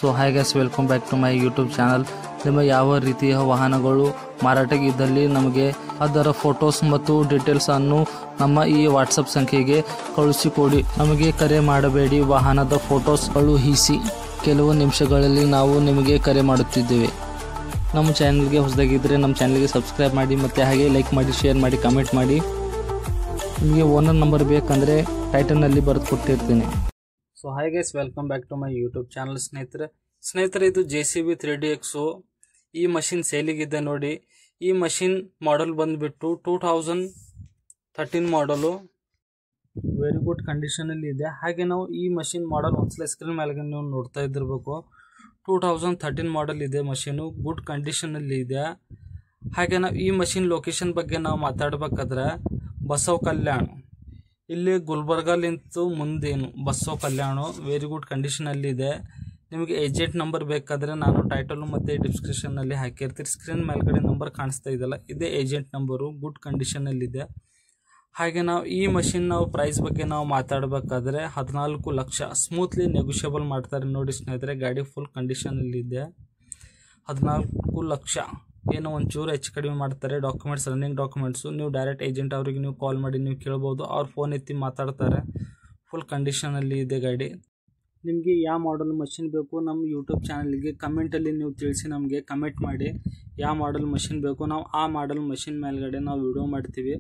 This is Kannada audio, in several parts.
So hi guys, welcome back to my YouTube channel. ನಿಮ್ಮ ಯಾವ ರೀತಿಯ ವಾಹನಗಳು ಮಾರಾಟಕ್ಕೆ ಇದ್ದಲ್ಲಿ ನಮಗೆ ಅದರ ಫೋಟೋಸ್ ಮತ್ತು ಡೀಟೇಲ್ಸ್ ಅನ್ನು ನಮ್ಮ ಈ ವಾಟ್ಸಪ್ ಸಂಖ್ಯೆಗೆ ಕಳುಹಿಸಿಕೊಡಿ. ನಮಗೆ ಕರೆ ಮಾಡಬೇಡಿ, ವಾಹನದ ಫೋಟೋಸ್ ಕಳುಹಿಸಿ. ಕೆಲವು ನಿಮಿಷಗಳಲ್ಲಿ ನಾವು ನಿಮಗೆ ಕರೆ ಮಾಡುತ್ತಿದ್ದೇವೆ. ನಮ್ಮ ಚಾನಲ್ಗೆ ಹೊಸದಾಗಿದ್ದರೆ ನಮ್ಮ ಚಾನಲ್ಗೆ ಸಬ್ಸ್ಕ್ರೈಬ್ ಮಾಡಿ ಮತ್ತು ಹಾಗೆ ಲೈಕ್ ಮಾಡಿ, ಶೇರ್ ಮಾಡಿ, ಕಮೆಂಟ್ ಮಾಡಿ. ನಿಮಗೆ ಓನರ್ ನಂಬರ್ ಬೇಕಂದರೆ ಟೈಟಲ್ನಲ್ಲಿ ಬರೆದು ಕೊಟ್ಟಿರ್ತೀನಿ. So hi guys, welcome back to my YouTube channel. ಸ್ನೇಹಿತರೆ ಇದು JCB 3DX. ಈ ಮಷಿನ್ ಸೇಲಿಗಿದೆ ನೋಡಿ. ಈ ಮಷಿನ್ ಮಾಡೆಲ್ ಬಂದುಬಿಟ್ಟು 2013 ಮಾಡಲು. ವೆರಿ ಗುಡ್ ಕಂಡೀಷನಲ್ಲಿ ಇದೆ. ಹಾಗೆ ನಾವು ಈ ಮಷಿನ್ ಮಾಡಲ್ ಒಂದ್ಸಲ ಸ್ಕ್ರೀನ್ ಮೇಲೆ ನೀವು ನೋಡ್ತಾ ಇದ್ದಿರಬೇಕು. 2013 ಮಾಡಲ್ ಇದೆ ಮಷೀನು, ಗುಡ್ ಕಂಡೀಷನಲ್ಲಿ ಇದೆ. ಹಾಗೆ ನಾವು ಈ ಮಷಿನ್ ಲೊಕೇಶನ್ ಬಗ್ಗೆ ನಾವು ಮಾತಾಡಬೇಕಾದ್ರೆ ಬಸವ ಕಲ್ಯಾಣ, ಇಲ್ಲಿ ಗುಲ್ಬರ್ಗಲಿಂತು ಮುಂದೇನು ಬಸವ ಕಲ್ಯಾಣ, ವೆರಿ ಗುಡ್ ಕಂಡೀಷನಲ್ಲಿ ಇದೆ. ನಿಮಗೆ ಏಜೆಂಟ್ ನಂಬರ್ ಬೇಕಾದರೆ ನಾನು ಟೈಟಲು ಮತ್ತು ಡಿಸ್ಕ್ರಿಪ್ಷನ್ನಲ್ಲಿ ಹಾಕಿರ್ತೀರಿ. ಸ್ಕ್ರೀನ್ ಮೇಲ್ಗಡೆ ನಂಬರ್ ಕಾಣಿಸ್ತಾ ಇದೆಯಲ್ಲ, ಇದೇ ಏಜೆಂಟ್ ನಂಬರು, ಗುಡ್ ಕಂಡೀಷನಲ್ಲಿದೆ. ಹಾಗೆ ನಾವು ಈ ಮಷಿನ್ ಪ್ರೈಸ್ ಬಗ್ಗೆ ನಾವು ಮಾತಾಡಬೇಕಾದ್ರೆ 14 ಲಕ್ಷ ಸ್ಮೂತ್ಲಿ ನೆಗೋಷಿಯಬಲ್ ಮಾಡ್ತಾರೆ ನೋಡಿ ಸ್ನೇಹಿತರೆ. ಗಾಡಿ ಫುಲ್ ಕಂಡೀಷನಲ್ಲಿದೆ. 14 ಲಕ್ಷ ಏನೋ ಒಂಚೂರು ಹೆಚ್ಚು ಕಡಿಮೆ ಮಾಡ್ತಾರೆ. Documents, running documents. ನೀವು ಡೈರೆಕ್ಟ್ ಏಜೆಂಟ್ ಅವರಿಗೆ ನೀವು ಕಾಲ್ ಮಾಡಿ ನೀವು ಕೇಳ್ಬೋದು. ಅವ್ರು ಫೋನ್ ಎತ್ತಿ ಮಾತಾಡ್ತಾರೆ. ಫುಲ್ ಕಂಡೀಷನಲ್ಲಿ ಇದೆ ಗಾಡಿ. ನಿಮಗೆ ಯಾವ ಮಾಡಲ್ ಮಷಿನ್ ಬೇಕು ನಮ್ಮ ಯೂಟ್ಯೂಬ್ ಚಾನಲ್ಗೆ ಕಮೆಂಟಲ್ಲಿ ನೀವು ತಿಳಿಸಿ, ನಮಗೆ ಕಮೆಂಟ್ ಮಾಡಿ ಯಾವ ಮಾಡಲ್ ಮಷಿನ್ ಬೇಕು. ನಾವು ಆ ಮಾಡಲ್ ಮಷಿನ್ ಮೇಲ್ಗಡೆ ನಾವು ವಿಡಿಯೋ ಮಾಡ್ತೀವಿ.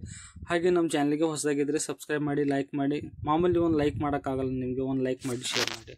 ಹಾಗೆ ನಮ್ಮ ಚಾನಲ್ಗೆ ಹೊಸದಾಗಿದ್ದರೆ ಸಬ್ಸ್ಕ್ರೈಬ್ ಮಾಡಿ, ಲೈಕ್ ಮಾಡಿ. ಮಾಮೂಲಿ ಒಂದು ಲೈಕ್ ಮಾಡೋಕ್ಕಾಗಲ್ಲ ನಿಮಗೆ, ಒಂದು ಲೈಕ್ ಮಾಡಿ, ಶೇರ್ ಮಾಡಿ.